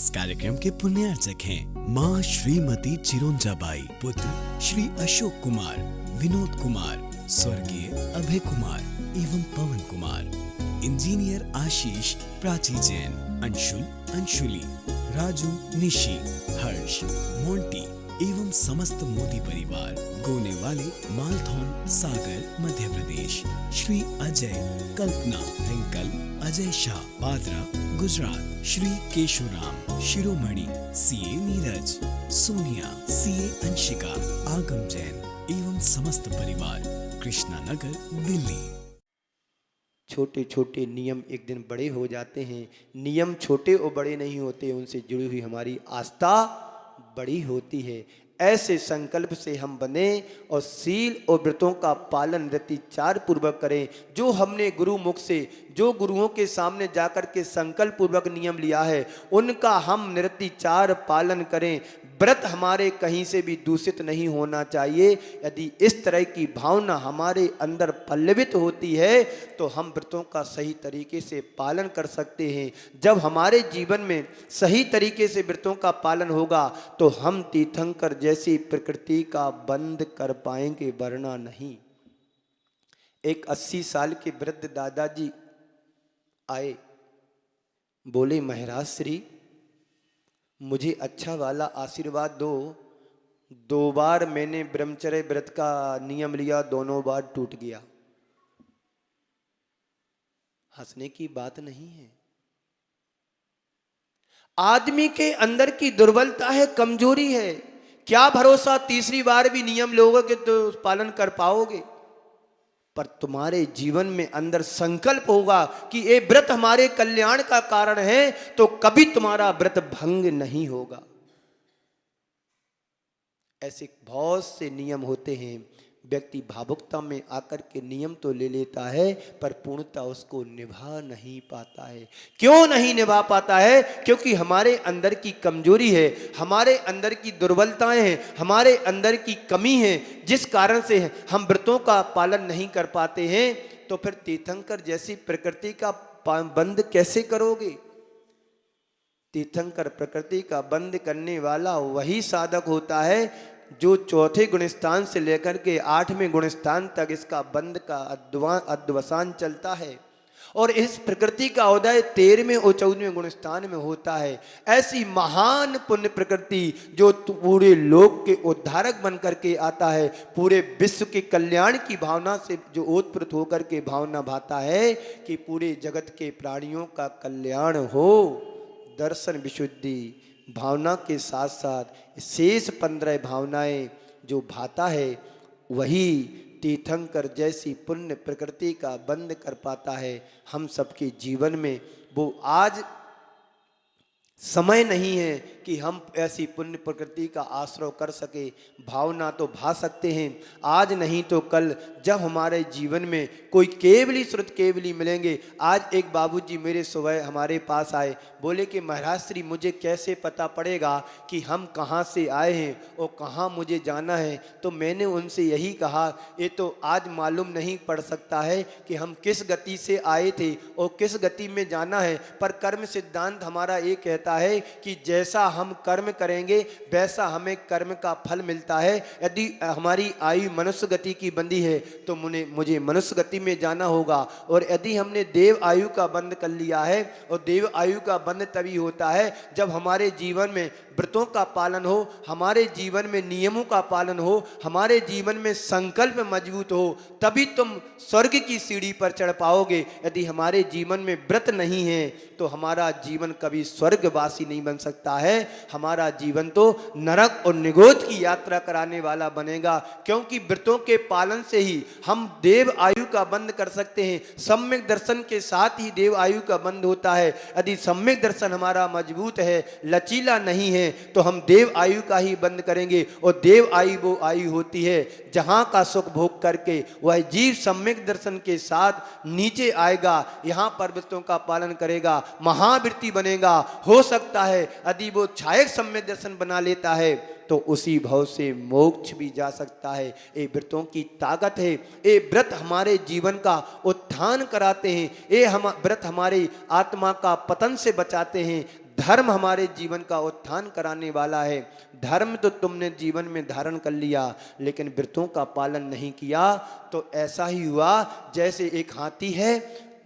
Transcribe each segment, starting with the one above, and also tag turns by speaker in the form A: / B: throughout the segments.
A: इस कार्यक्रम के पुण्यार्चक हैं माँ श्रीमती चिरोंजाबाई, पुत्र श्री अशोक कुमार, विनोद कुमार, स्वर्गीय अभय कुमार एवं पवन कुमार, इंजीनियर आशीष, प्राची जैन, अंशुल, अंशुली, राजू, निशी, हर्ष, मोंटी एवं समस्त मोदी परिवार, गोने वाले, मालथौन, सागर, मध्य प्रदेश, श्री अजय, कल्पना, रिंकल, अजय शाह, पादरा, गुजरात, श्री केशोराम, शिरोमणि, सीए नीरज, सोनिया, सीए अंशिका, आगम जैन एवं समस्त परिवार, कृष्णा नगर, दिल्ली।
B: छोटे छोटे नियम एक दिन बड़े हो जाते हैं। नियम छोटे और बड़े नहीं होते, उनसे जुड़ी हुई हमारी आस्था बड़ी होती है। ऐसे संकल्प से हम बने और सील और व्रतों का पालन निरतिचार पूर्वक करें। जो हमने गुरु मुख से, जो गुरुओं के सामने जाकर के संकल्प पूर्वक नियम लिया है, उनका हम निरतिचार पालन करें। व्रत हमारे कहीं से भी दूषित नहीं होना चाहिए। यदि इस तरह की भावना हमारे अंदर पल्लवित होती है तो हम व्रतों का सही तरीके से पालन कर सकते हैं। जब हमारे जीवन में सही तरीके से व्रतों का पालन होगा तो हम तीर्थंकर जैसी प्रकृति का बंद कर पाएंगे, वरना नहीं। एक 80 साल के वृद्ध दादाजी आए, बोले महाराज श्री मुझे अच्छा वाला आशीर्वाद दो। 2 बार मैंने ब्रह्मचर्य व्रत का नियम लिया, दोनों बार टूट गया। हंसने की बात नहीं है। आदमी के अंदर की दुर्बलता है, कमजोरी है। क्या भरोसा तीसरी बार भी नियम लोगे तो पालन कर पाओगे। पर तुम्हारे जीवन में अंदर संकल्प होगा कि ये व्रत हमारे कल्याण का कारण है, तो कभी तुम्हारा व्रत भंग नहीं होगा। ऐसे बहुत से नियम होते हैं। व्यक्ति भावुकता में आकर के नियम तो ले लेता है, पर पूर्णता उसको निभा नहीं पाता है। क्यों नहीं निभा पाता है? क्योंकि हमारे अंदर की कमजोरी है, हमारे अंदर की दुर्बलताएं हैं, हमारे अंदर की कमी है, जिस कारण से हम व्रतों का पालन नहीं कर पाते हैं। तो फिर तीर्थंकर जैसी प्रकृति का बंद कैसे करोगे? तीर्थंकर प्रकृति का बंद करने वाला वही साधक होता है जो चौथे गुणस्थान से लेकर के 8वें गुणस्थान तक इसका बंद का अध्वसान चलता है, और इस प्रकृति का उदय 13वें और 14वें गुणस्थान में होता है। ऐसी महान पुण्य प्रकृति जो पूरे लोक के उद्धारक बन करके आता है, पूरे विश्व के कल्याण की भावना से जो ओतप्रोत होकर के भावना भाता है कि पूरे जगत के प्राणियों का कल्याण हो। दर्शन विशुद्धि भावना के साथ साथ शेष 15 भावनाएं जो भाता है, वही तीर्थंकर जैसी पुण्य प्रकृति का बंद कर पाता है। हम सबके जीवन में वो आज समय नहीं है कि हम ऐसी पुण्य प्रकृति का आश्रय कर सके। भावना तो भा सकते हैं, आज नहीं तो कल जब हमारे जीवन में कोई केवली श्रुत केवली मिलेंगे। आज एक बाबूजी मेरे सुबह हमारे पास आए, बोले कि महाराज श्री मुझे कैसे पता पड़ेगा कि हम कहाँ से आए हैं और कहाँ मुझे जाना है। तो मैंने उनसे यही कहा, ये तो आज मालूम नहीं पड़ सकता है कि हम किस गति से आए थे और किस गति में जाना है, पर कर्म सिद्धांत हमारा ये कहता है कि जैसा हम कर्म करेंगे वैसा हमें कर्म का फल मिलता है। यदि हमारी आयु मनुष्य गति की बंधी है तो मुझे मनुष्य गति में जाना होगा, और यदि हमने देव आयु का बंद कर लिया है, और देव आयु का बंद तभी होता है जब हमारे जीवन में व्रतों का पालन हो, हमारे जीवन में नियमों का पालन हो, हमारे जीवन में संकल्प मजबूत हो, तभी तुम स्वर्ग की सीढ़ी पर चढ़ पाओगे। यदि हमारे जीवन में व्रत नहीं है तो हमारा जीवन कभी स्वर्गवासी नहीं बन सकता है। हमारा जीवन तो नरक और निगोद की यात्रा कराने वाला बनेगा, क्योंकि व्रतों के पालन से ही हम देव आयु का बंद कर सकते हैं। सम्यक दर्शन के साथ ही देव आयु का बंद होता है। यदि सम्यक दर्शन हमारा मजबूत है, लचीला नहीं है, तो हम देव आयु का ही बंद करेंगे। और देव आयु वो आयु होती है जहां का सुख भोग करके वह जीव सम्यक दर्शन के साथ नीचे आएगा, यहां पर व्रतों का पालन करेगा, महावृत्ति बनेगा। हो सकता है यदि वो छायक सम्यक दर्शन बना लेता है तो उसी भाव से मोक्ष भी जा सकता है। ये व्रतों की ताकत है। ये व्रत हमारे जीवन का उत्थान कराते हैं। ये व्रत हमारे आत्मा का पतन से बचाते हैं। धर्म हमारे जीवन का उत्थान कराने वाला है। धर्म तो तुमने जीवन में धारण कर लिया, लेकिन व्रतों का पालन नहीं किया तो ऐसा ही हुआ जैसे एक हाथी है,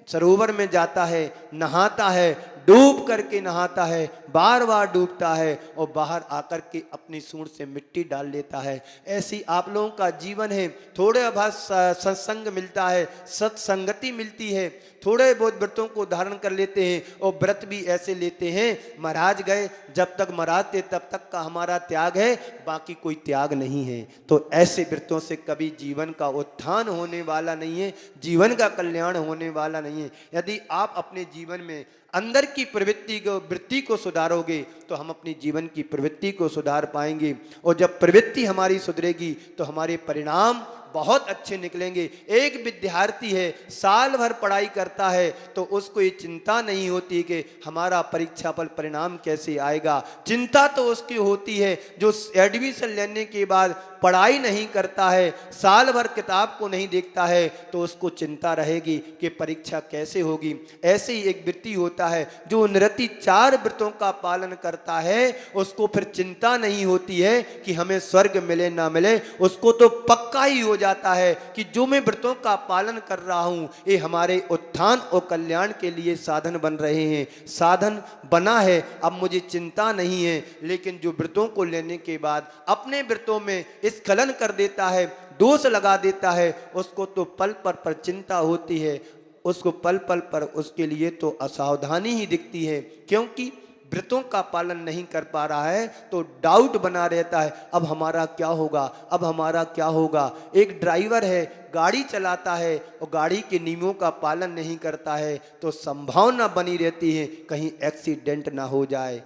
B: सरोवर में जाता है, नहाता है, डूब करके नहाता है, बार बार डूबता है और बाहर आकर के अपनी सूंड से मिट्टी डाल लेता है। ऐसी आप लोगों का जीवन है। थोड़े बहुत सत्संग मिलता है, सत्संगति मिलती है, थोड़े बहुत व्रतों को धारण कर लेते हैं और व्रत भी ऐसे लेते हैं, महाराज गए, जब तक महाराज थे तब तक का हमारा त्याग है, बाकी कोई त्याग नहीं है। तो ऐसे व्रतों से कभी जीवन का उत्थान होने वाला नहीं है, जीवन का कल्याण होने वाला नहीं है। यदि आप अपने जीवन में अंदर की वृत्ति को सुधारोगे तो हम अपनी जीवन की प्रवृत्ति को सुधार पाएंगे, और जब प्रवृत्ति हमारी सुधरेगी तो हमारे परिणाम बहुत अच्छे निकलेंगे। एक विद्यार्थी है, साल भर पढ़ाई करता है तो उसको ये चिंता नहीं होती कि हमारा परीक्षा फल परिणाम कैसे आएगा। चिंता तो उसकी होती है जो एडमिशन लेने के बाद पढ़ाई नहीं करता है, साल भर किताब को नहीं देखता है, तो उसको चिंता रहेगी कि परीक्षा कैसे होगी। ऐसे ही एक वृत्ति होता है जो निरति 4 व्रतों का पालन करता है, उसको फिर चिंता नहीं होती है कि हमें स्वर्ग मिले ना मिले, उसको तो पक्का ही हो जाता है कि जो मैं व्रतों का पालन कर रहा हूं ये हमारे उत्थान और कल्याण के लिए साधन बन रहे हैं। साधन बना है, अब मुझे चिंता नहीं है। लेकिन जो व्रतों को लेने के बाद अपने व्रतों में स्खलन कर देता है, दोष लगा देता है, उसको तो पल पर चिंता होती है, उसको पल पल पर उसके लिए तो असावधानी ही दिखती है, क्योंकि व्रतों का पालन नहीं कर पा रहा है तो डाउट बना रहता है, अब हमारा क्या होगा, अब हमारा क्या होगा। एक ड्राइवर है, गाड़ी चलाता है और गाड़ी के नियमों का पालन नहीं करता है तो संभावना बनी रहती है कहीं एक्सीडेंट ना हो जाए।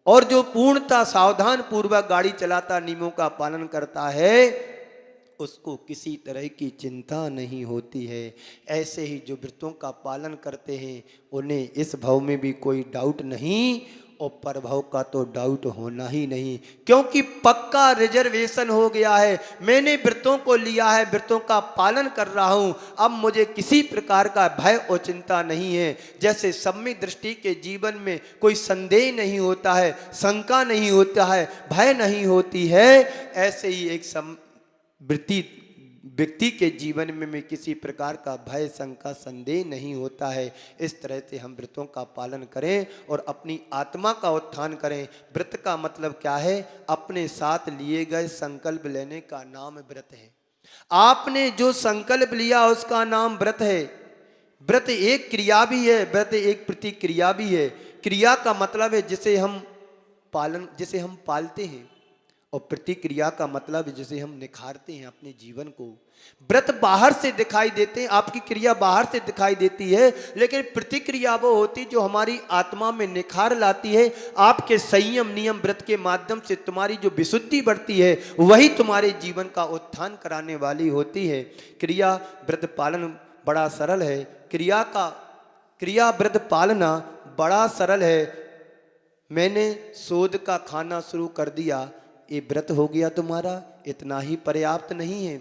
B: और जो पूर्णतः सावधान पूर्वक गाड़ी चलाता, नियमों का पालन करता है, उसको किसी तरह की चिंता नहीं होती है। ऐसे ही जो व्रतों का पालन करते हैं उन्हें इस भव में भी कोई डाउट नहीं और परभव का तो डाउट होना ही नहीं, क्योंकि पक्का रिजर्वेशन हो गया है। मैंने व्रतों को लिया है, व्रतों का पालन कर रहा हूं, अब मुझे किसी प्रकार का भय और चिंता नहीं है। जैसे सम्यक दृष्टि के जीवन में कोई संदेह नहीं होता है, शंका नहीं होता है, भय नहीं होती है, ऐसे ही एक व्यक्ति के जीवन में किसी प्रकार का भय, शंका, संदेह नहीं होता है। इस तरह से हम व्रतों का पालन करें और अपनी आत्मा का उत्थान करें। व्रत का मतलब क्या है? अपने साथ लिए गए संकल्प लेने का नाम व्रत है। आपने जो संकल्प लिया उसका नाम व्रत है। व्रत एक क्रिया भी है, व्रत एक प्रतिक्रिया भी है। क्रिया का मतलब है जिसे हम पालते हैं, और प्रतिक्रिया का मतलब जिसे हम निखारते हैं अपने जीवन को। व्रत बाहर से दिखाई देते हैं, आपकी क्रिया बाहर से दिखाई देती है, लेकिन प्रतिक्रिया वो होती जो हमारी आत्मा में निखार लाती है। आपके संयम नियम व्रत के माध्यम से तुम्हारी जो विशुद्धि बढ़ती है वही तुम्हारे जीवन का उत्थान कराने वाली होती है। क्रिया व्रत पालन बड़ा सरल है। क्रिया व्रत पालना बड़ा सरल है। मैंने शोध का खाना शुरू कर दिया, ये व्रत हो गया तुम्हारा, इतना ही पर्याप्त नहीं है।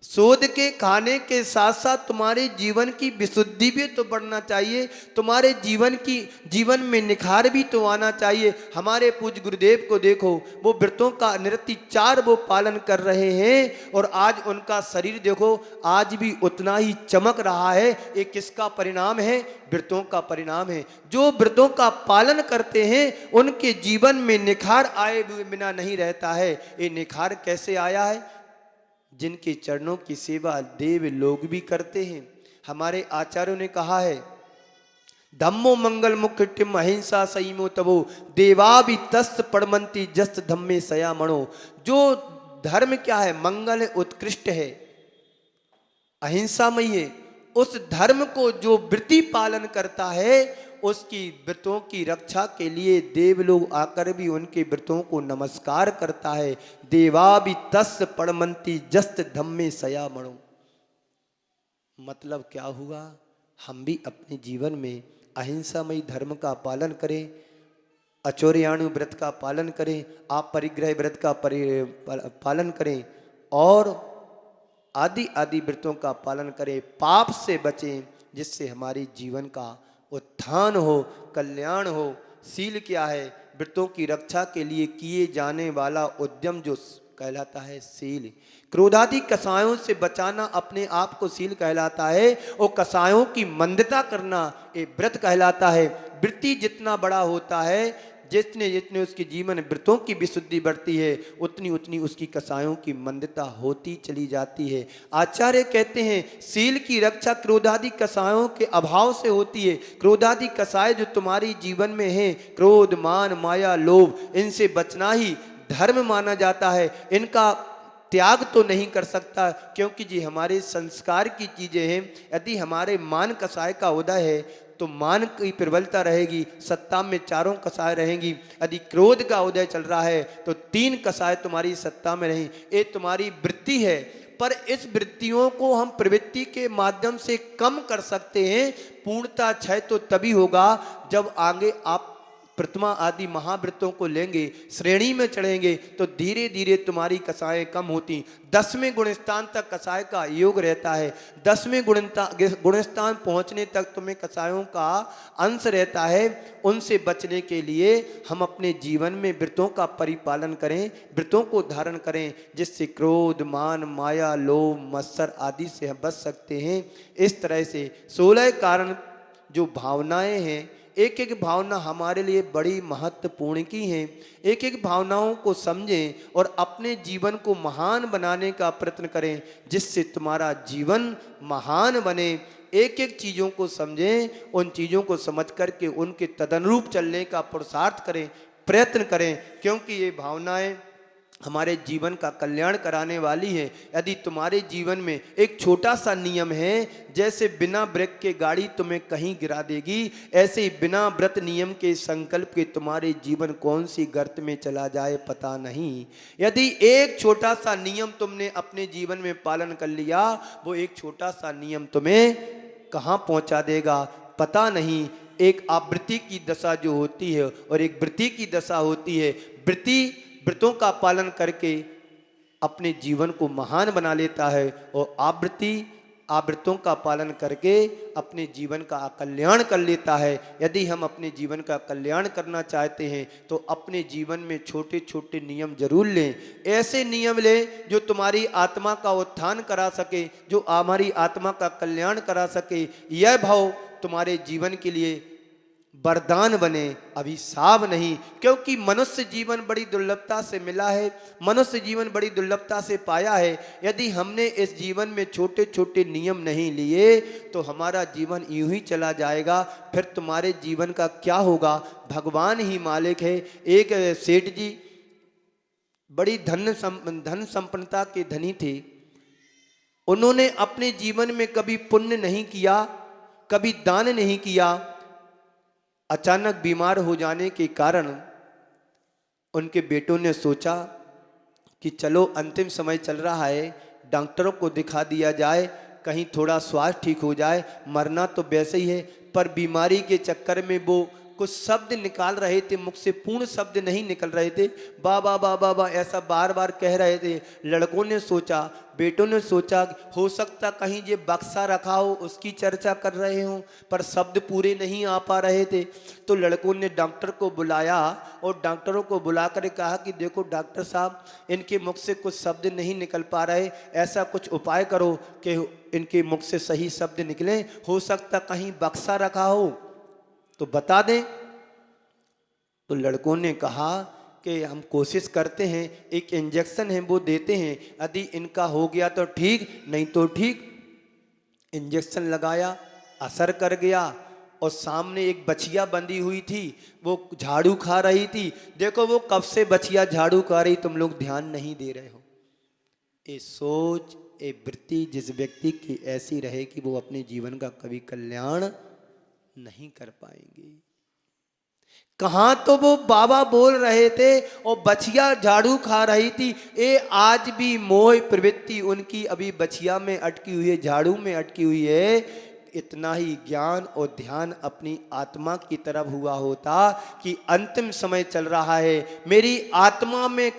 B: शोध के खाने के साथ साथ तुम्हारे जीवन की विशुद्धि भी तो बढ़ना चाहिए, तुम्हारे जीवन में निखार भी तो आना चाहिए। हमारे पूज्य गुरुदेव को देखो, वो व्रतों का निरति 4 वो पालन कर रहे हैं और आज उनका शरीर देखो आज भी उतना ही चमक रहा है। ये किसका परिणाम है? व्रतों का परिणाम है। जो व्रतों का पालन करते हैं उनके जीवन में निखार आए बिना नहीं रहता है। ये निखार कैसे आया है? जिनके चरणों की सेवा देव लोग भी करते हैं। हमारे आचार्यों ने कहा है, धम्मो मंगल मुक्तिम अहिंसा सईमो तबो देवा भी तस्त पड़मंती जस्त धम्मे सया मणो। जो धर्म क्या है? मंगल उत्कृष्ट है, अहिंसामयी है। उस धर्म को जो व्रती पालन करता है उसकी व्रतों की रक्षा के लिए देवलोग आकर भी उनके व्रतों को नमस्कार करता है। देवा भी तस् पड़मंती जस्त धम्मे सया मणो। मतलब क्या हुआ? हम भी अपने जीवन में अहिंसामयी धर्म का पालन करें, अचौर्याणु व्रत का पालन करें, आप परिग्रह व्रत का पालन करें और आदि आदि व्रतों का पालन करें। पाप से बचें जिससे हमारी जीवन का उत्थान हो, कल्याण हो। सील क्या है? वृत्तों की रक्षा के लिए किए जाने वाला उद्यम जो कहलाता है सील। क्रोधादि कसायों से बचाना अपने आप को सील कहलाता है, और कसायों की मंदता करना ये व्रत कहलाता है। वृत्ति जितना बड़ा होता है, जितने जितने उसके जीवन में वृत्तों की विशुद्धि बढ़ती है, उतनी उतनी उसकी कसायों की मंदता होती चली जाती है। आचार्य कहते हैं सील की रक्षा क्रोधादि कसायों के अभाव से होती है। क्रोधादि कसाय जो तुम्हारी जीवन में है, क्रोध, मान, माया, लोभ, इनसे बचना ही धर्म माना जाता है। इनका त्याग तो नहीं कर सकता, क्योंकि जी हमारे संस्कार की चीजें हैं। यदि हमारे मान कसाय का उदय है तो मान की प्रबलता रहेगी, सत्ता में चारों कसाय रहेंगी। यदि क्रोध का उदय चल रहा है तो 3 कसाय तुम्हारी सत्ता में रहें। ये तुम्हारी वृत्ति है, पर इस वृत्तियों को हम प्रवृत्ति के माध्यम से कम कर सकते हैं। पूर्णता क्षय तो तभी होगा जब आगे आप प्रतिमा आदि महावृत्तों को लेंगे, श्रेणी में चढ़ेंगे, तो धीरे धीरे तुम्हारी कसाएं कम होती। 10वें गुणस्थान तक कसाय का योग रहता है। 10वें गुणस्थान पहुंचने तक तुम्हें कसायों का अंश रहता है। उनसे बचने के लिए हम अपने जीवन में वृत्तों का परिपालन करें, वृत्तों को धारण करें, जिससे क्रोध, मान, माया, लोभ, मत्सर आदि से हम बच सकते हैं। इस तरह से 16 कारण जो भावनाएं हैं, एक एक भावना हमारे लिए बड़ी महत्वपूर्ण की हैं। एक एक भावनाओं को समझें और अपने जीवन को महान बनाने का प्रयत्न करें, जिससे तुम्हारा जीवन महान बने। एक एक चीज़ों को समझें, उन चीज़ों को समझ करके उनके तदनुरूप चलने का पुरुषार्थ करें, प्रयत्न करें, क्योंकि ये भावनाएं हमारे जीवन का कल्याण कराने वाली है। यदि तुम्हारे जीवन में एक छोटा सा नियम है, जैसे बिना ब्रेक के गाड़ी तुम्हें कहीं गिरा देगी, ऐसे ही बिना व्रत नियम के संकल्प के तुम्हारे जीवन कौन सी गर्त में चला जाए पता नहीं। यदि एक छोटा सा नियम तुमने अपने जीवन में पालन कर लिया, वो एक छोटा सा नियम तुम्हें कहाँ पहुँचा देगा पता नहीं। एक आवृत्ति की दशा जो होती है और एक वृत्ति की दशा होती है। व्रतों का पालन करके अपने जीवन को महान बना लेता है, और आवृत्तों का पालन करके अपने जीवन का कल्याण कर लेता है। यदि हम अपने जीवन का कल्याण करना चाहते हैं तो अपने जीवन में छोटे छोटे नियम जरूर लें। ऐसे नियम लें जो तुम्हारी आत्मा का उत्थान करा सके, जो हमारी आत्मा का कल्याण करा सके। यह भाव तुम्हारे जीवन के लिए वरदान बने, अभिशाप नहीं। क्योंकि मनुष्य जीवन बड़ी दुर्लभता से मिला है, मनुष्य जीवन बड़ी दुर्लभता से पाया है। यदि हमने इस जीवन में छोटे छोटे नियम नहीं लिए तो हमारा जीवन यूं ही चला जाएगा। फिर तुम्हारे जीवन का क्या होगा, भगवान ही मालिक है। एक सेठ जी बड़ी धन संपन्नता के धनी थे। उन्होंने अपने जीवन में कभी पुण्य नहीं किया, कभी दान नहीं किया। अचानक बीमार हो जाने के कारण उनके बेटों ने सोचा कि चलो अंतिम समय चल रहा है, डॉक्टरों को दिखा दिया जाए, कहीं थोड़ा स्वास्थ्य ठीक हो जाए, मरना तो वैसे ही है। पर बीमारी के चक्कर में वो कुछ शब्द निकाल रहे थे, मुख से पूर्ण शब्द नहीं निकल रहे थे, बाबा बाबा बा ऐसा बार बार कह रहे थे। लड़कों ने सोचा, बेटों ने सोचा, हो सकता कहीं ये बक्सा रखा हो उसकी चर्चा कर रहे हो, पर शब्द पूरे नहीं आ पा रहे थे। तो लड़कों ने डॉक्टर को बुलाया और डॉक्टरों को बुलाकर कहा कि देखो डॉक्टर साहब, इनके मुख से कुछ शब्द नहीं निकल पा रहे, ऐसा कुछ उपाय करो कि इनके मुख से सही शब्द निकले। हो सकता कहीं बक्सा रखा हो तो बता दें। तो लड़कों ने कहा कि हम कोशिश करते हैं, एक इंजेक्शन है वो देते हैं, यदि इनका हो गया तो ठीक, नहीं तो ठीक। इंजेक्शन लगाया, असर कर गया, और सामने एक बछिया बंधी हुई थी, वो झाड़ू खा रही थी। देखो वो कब से बछिया झाड़ू खा रही, तुम लोग ध्यान नहीं दे रहे हो। ये सोच, ये वृत्ति जिस व्यक्ति की ऐसी रहे कि वो अपने जीवन का कभी कल्याण नहीं कर पाएंगे। कहां तो वो बाबा बोल रहे थे और बछिया झाड़ू खा रही थी। ये आज भी मोह प्रवृत्ति उनकी अभी बछिया में अटकी हुई है, झाड़ू में अटकी हुई है। इतना ही ज्ञान और ध्यान अपनी आत्मा की तरफ हुआ होता कि अंतिम समय चल रहा है, मेरी आत्मा में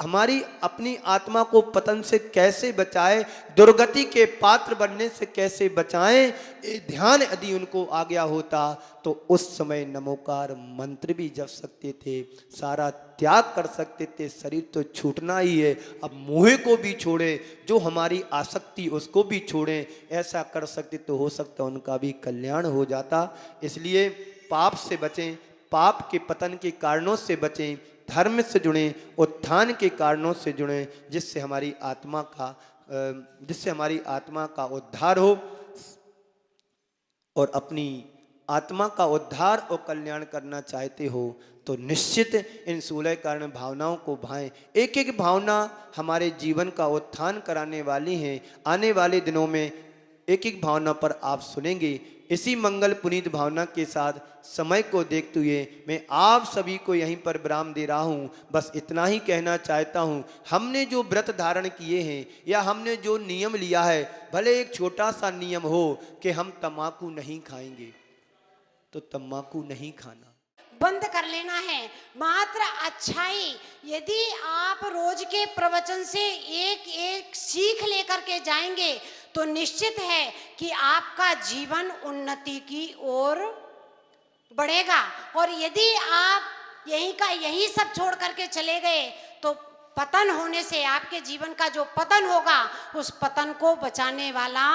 B: हमारी अपनी आत्मा को पतन से कैसे बचाए, दुर्गति के पात्र बनने से कैसे बचाएं, ये ध्यान यदि उनको आ गया होता तो उस समय नमोकार मंत्र भी जप सकते थे, सारा त्याग कर सकते थे। शरीर तो छूटना ही है, अब मोह को भी छोड़े, जो हमारी आसक्ति उसको भी छोड़ें, ऐसा कर सकते तो हो सकता उनका भी कल्याण हो जाता। इसलिए पाप से बचें, पाप के पतन के कारणों से बचें, धर्म से जुड़ें, उत्थान के कारणों से जुड़ें, जिससे हमारी आत्मा का उद्धार हो और अपनी आत्मा का उद्धार और कल्याण करना चाहते हो तो निश्चित इन 16 कारण भावनाओं को भाएं। एक एक भावना हमारे जीवन का उत्थान कराने वाली है। आने वाले दिनों में एक एक भावना पर आप सुनेंगे। इसी मंगल पुनीत भावना के साथ समय को देखते हुए मैं आप सभी को यहीं पर विराम दे रहा हूँ। बस इतना ही कहना चाहता हूँ, हमने जो व्रत धारण किए हैं या हमने जो नियम लिया है, भले एक छोटा सा नियम हो कि हम तम्बाकू नहीं खाएंगे, तो तम्बाकू नहीं खाना
C: बंद कर लेना है। मात्र अच्छाई, यदि आप रोज के प्रवचन से एक एक सीख लेकर के जाएंगे तो निश्चित है कि आपका जीवन उन्नति की ओर बढ़ेगा। और यदि आप यहीं का यहीं सब छोड़ करके चले गए तो पतन होने से आपके जीवन का जो पतन होगा, उस पतन को बचाने वाला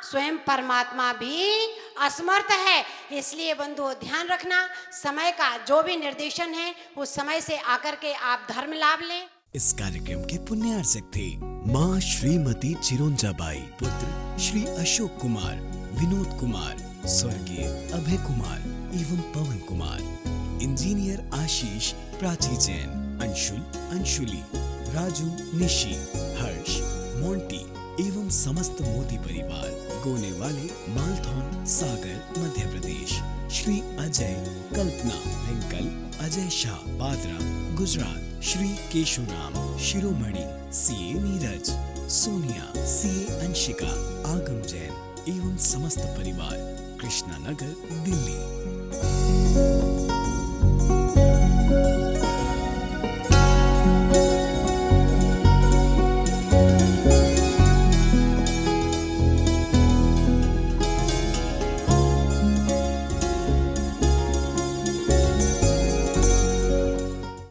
C: स्वयं परमात्मा भी असमर्थ है। इसलिए बंधुओं ध्यान रखना, समय का जो भी निर्देशन है उस समय से आकर के आप धर्म लाभ लें।
A: इस कार्यक्रम के पुण्यार्चक थे माँ श्रीमती चिरोंजाबाई, पुत्र श्री अशोक कुमार, विनोद कुमार, स्वर्गीय अभय कुमार एवं पवन कुमार, इंजीनियर आशीष, प्राची जैन, अंशुल, अंशुली, राजू, निशी, हर्ष, मोंटी एवं समस्त मोदी परिवार, गोने वाले, मालथौन, सागर, मध्य प्रदेश, श्री अजय, कल्पना, रिंकल, अजय शाह, बादरा, गुजरात, श्री केशुराम, शिरोमणि, सीए नीरज, सोनिया, सीए अंशिका, आगम जैन एवं समस्त परिवार, कृष्णा नगर, दिल्ली।